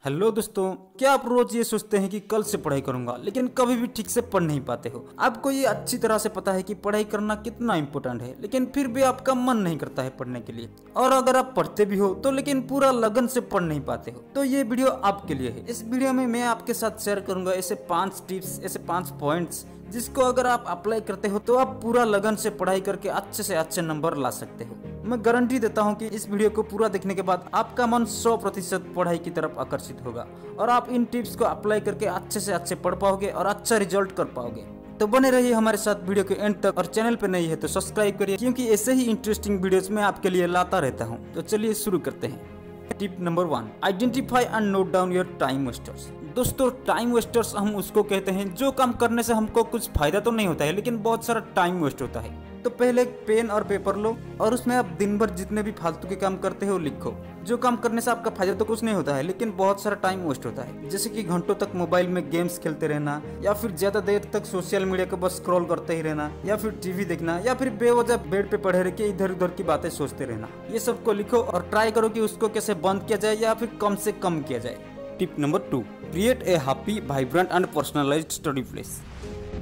Hello दोस्तों, क्या आप रोज ये सोचते हैं कि कल से पढ़ाई करूंगा लेकिन कभी भी ठीक से पढ़ नहीं पाते हो। आपको ये अच्छी तरह से पता है कि पढ़ाई करना कितना इम्पोर्टेंट है, लेकिन फिर भी आपका मन नहीं करता है पढ़ने के लिए। और अगर आप पढ़ते भी हो तो लेकिन पूरा लगन से पढ़ नहीं पाते हो, तो ये वीडियो आपके लिए है। इस वीडियो में मैं आपके साथ शेयर करूंगा ऐसे 5 टिप्स, ऐसे 5 पॉइंट्स जिसको अगर आप अप्लाई करते हो तो आप पूरा लगन से पढ़ाई करके अच्छे से अच्छे नंबर ला सकते हो। मैं गारंटी देता हूं कि इस वीडियो को पूरा देखने के बाद आपका मन 100% पढ़ाई की तरफ आकर्षित होगा और आप इन टिप्स को अप्लाई करके अच्छे से अच्छे पढ़ पाओगे और अच्छा रिजल्ट कर पाओगे। तो बने रहिए हमारे साथ वीडियो के एंड तक, और चैनल पे नई है तो सब्सक्राइब करिए, क्योंकि ऐसे ही इंटरेस्टिंग वीडियोस मैं आपके लिए लाता रहता हूँ। तो चलिए शुरू करते हैं। Tip number 1, identify and note down your time wasters. दोस्तों, टाइम वेस्टर्स हम उसको कहते हैं जो काम करने से हमको कुछ फायदा तो नहीं होता है लेकिन बहुत सारा टाइम वेस्ट होता है। तो पहले पेन और पेपर लो और उसमें आप दिन भर जितने भी फालतू के काम करते हो लिखो। जो काम करने से आपका फायदा तो कुछ नहीं होता है लेकिन बहुत सारा टाइम वेस्ट होता है, जैसे कि घंटों तक मोबाइल में गेम्स खेलते रहना, या फिर ज्यादा देर तक सोशल मीडिया को बस स्क्रॉल करते ही रहना, या फिर टीवी देखना, या फिर बेवजह बेड पे पड़े रह के इधर उधर की बातें सोचते रहना। ये सब को लिखो और ट्राई करो कि उसको कैसे बंद किया जाए या फिर कम से कम किया जाए। Tip number 2, create a happy, vibrant and personalised study place.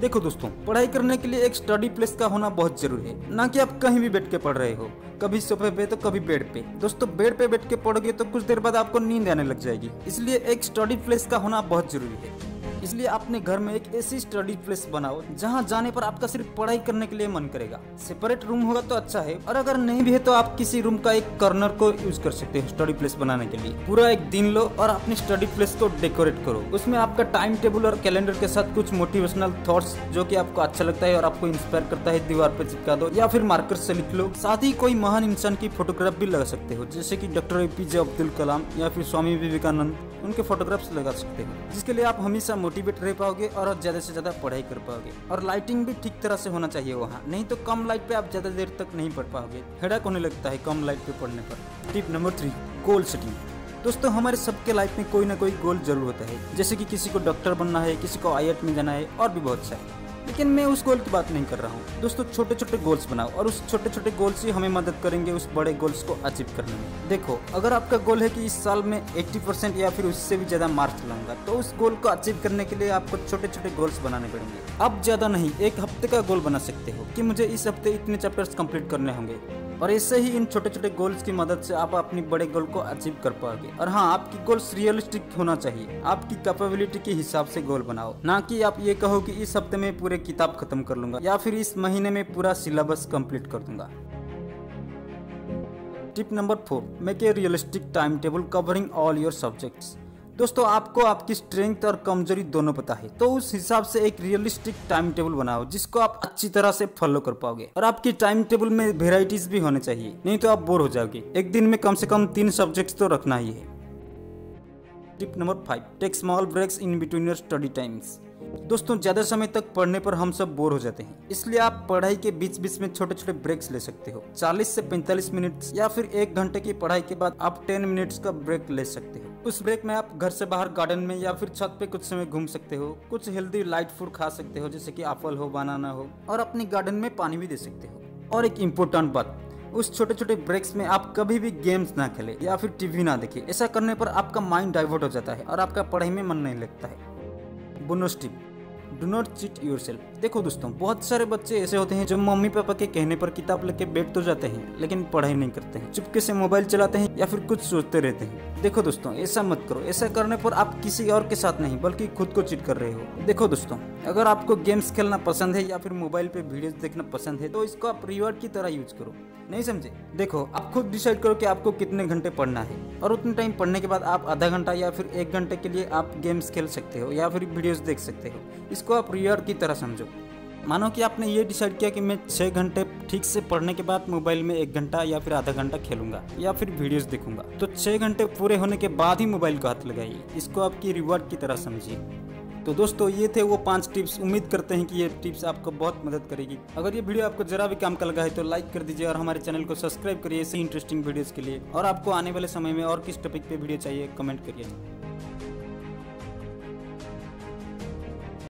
देखो दोस्तों, पढ़ाई करने के लिए एक स्टडी प्लेस का होना बहुत जरूरी है, ना कि आप कहीं भी बैठ के पढ़ रहे हो, कभी सोफे पे तो कभी बेड पे। दोस्तों, बेड पे बैठ के पढ़ोगे तो कुछ देर बाद आपको नींद आने लग जाएगी, इसलिए एक स्टडी प्लेस का होना बहुत जरूरी है। इसलिए अपने घर में एक ऐसी स्टडी प्लेस बनाओ जहां जाने पर आपका सिर्फ पढ़ाई करने के लिए मन करेगा। सेपरेट रूम होगा तो अच्छा है, और अगर नहीं भी है तो आप किसी रूम का एक कॉर्नर को यूज कर सकते हो स्टडी प्लेस बनाने के लिए। पूरा एक दिन लो और अपनी स्टडी प्लेस को डेकोरेट करो। उसमें आपका टाइम टेबल और कैलेंडर के साथ कुछ मोटिवेशनल थॉट्स जो कि आपको अच्छा लगता है और आपको इंस्पायर करता है दीवार पर चिपका दो, या फिर मार्कर से लिख लो। साथ ही कोई महान इंसान की फोटोग्राफ भी लगा सकते हो, जैसे कि डॉक्टर APJ अब्दुल कलाम या फिर स्वामी विवेकानंद, उनके फोटोग्राफ्स लगा सकते हो, जिसके लिए आप हमेशा मोटिवेट रह पाओगे और ज्यादा से ज्यादा पढ़ाई कर पाओगे। और लाइटिंग भी ठीक तरह से होना चाहिए वहाँ, नहीं तो कम लाइट पे आप ज्यादा देर तक नहीं पढ़ पाओगे, हेडेक होने लगता है कम लाइट पे पढ़ने पर। Tip number 3, goal setting. दोस्तों, हमारे सबके लाइफ में कोई ना कोई गोल जरूर होता है, जैसे कि किसी को डॉक्टर बनना है, किसी को IIT में जाना है और भी बहुत सारे। लेकिन मैं उस गोल की बात नहीं कर रहा हूँ। दोस्तों, छोटे छोटे गोल्स बनाओ और उस छोटे छोटे गोल्स ही हमें मदद करेंगे उस बड़े गोल्स को अचीव करने में। देखो, अगर आपका गोल है कि इस साल में 80% या फिर उससे भी ज्यादा मार्क्स लाऊंगा, तो उस गोल को अचीव करने के लिए आपको छोटे छोटे गोल्स बनाने पड़ेंगे। अब ज्यादा नहीं, एक हफ्ते का गोल बना सकते हो कि मुझे इस हफ्ते इतने चैप्टर्स कंप्लीट करने होंगे, और ऐसे ही इन छोटे छोटे गोल्स की मदद से आप अपनी बड़े गोल को अचीव कर पाओगे। और हाँ, आपकी गोल्स रियलिस्टिक होना चाहिए, आपकी कैपेबिलिटी के हिसाब से गोल बनाओ, ना कि आप ये कहो कि इस हफ्ते में पूरे किताब खत्म कर लूंगा या फिर इस महीने में पूरा सिलेबस कंप्लीट कर दूंगा। Tip number 4, make a realistic time table covering all your subjects. दोस्तों, आपको आपकी स्ट्रेंथ और कमजोरी दोनों पता है, तो उस हिसाब से एक रियलिस्टिक टाइम टेबल बनाओ जिसको आप अच्छी तरह से फॉलो कर पाओगे। और आपकी टाइम टेबल में वेराइटीज भी होने चाहिए, नहीं तो आप बोर हो जाओगे। एक दिन में कम से कम 3 सब्जेक्ट्स तो रखना ही है। Tip number 5, take small breaks in between your study times. दोस्तों, ज्यादा समय तक पढ़ने पर हम सब बोर हो जाते हैं, इसलिए आप पढ़ाई के बीच बीच में छोटे छोटे ब्रेक्स ले सकते हो। 40 से 45 मिनट या फिर 1 घंटे की पढ़ाई के बाद आप 10 मिनट्स का ब्रेक ले सकते हो। उस ब्रेक में आप घर से बाहर गार्डन में या फिर छत पे कुछ समय घूम सकते हो, कुछ हेल्दी लाइट फूड खा सकते हो जैसे कि एप्पल हो, बनाना हो, और अपनी गार्डन में पानी भी दे सकते हो। और एक इम्पोर्टेंट बात, उस छोटे छोटे ब्रेक्स में आप कभी भी गेम्स ना खेले या फिर टीवी ना देखे। ऐसा करने पर आपका माइंड डाइवर्ट हो जाता है और आपका पढ़ाई में मन नहीं लगता है। Bonus tip, do not cheat yourself. देखो दोस्तों, बहुत सारे बच्चे ऐसे होते हैं जो मम्मी पापा के कहने पर किताब लेके बैठ तो जाते हैं लेकिन पढ़ाई नहीं करते हैं, चुपके से मोबाइल चलाते हैं या फिर कुछ सोचते रहते हैं। देखो दोस्तों, ऐसा मत करो। ऐसा करने पर आप किसी और के साथ नहीं बल्कि खुद को चीट कर रहे हो। देखो दोस्तों, अगर आपको गेम्स खेलना पसंद है या फिर मोबाइल पे वीडियोस देखना पसंद है तो इसको आप रिवॉर्ड की तरह यूज करो, नहीं समझे? देखो, आप खुद डिसाइड करो कि आपको कितने घंटे पढ़ना है, और उतने टाइम पढ़ने के बाद आप आधा घंटा या फिर 1 घंटे के लिए आप गेम्स खेल सकते हो या फिर वीडियोस देख सकते हो। इसको आप रिवॉर्ड की तरह समझो। मानो कि आपने ये डिसाइड किया कि मैं 6 घंटे ठीक से पढ़ने के बाद मोबाइल में 1 घंटा या फिर आधा घंटा खेलूंगा या फिर वीडियोस देखूंगा, तो 6 घंटे पूरे होने के बाद ही मोबाइल को हाथ लगाइए। इसको आपकी रिवॉर्ड की तरह समझिए। तो दोस्तों, ये थे वो 5 टिप्स। उम्मीद करते हैं कि ये टिप्स आपको बहुत मदद करेगी। अगर ये वीडियो आपको जरा भी काम का लगा है तो लाइक कर दीजिए और हमारे चैनल को सब्सक्राइब करिए ऐसे इंटरेस्टिंग वीडियोस के लिए। और आपको आने वाले समय में और किस टॉपिक पे वीडियो चाहिए कमेंट करिए।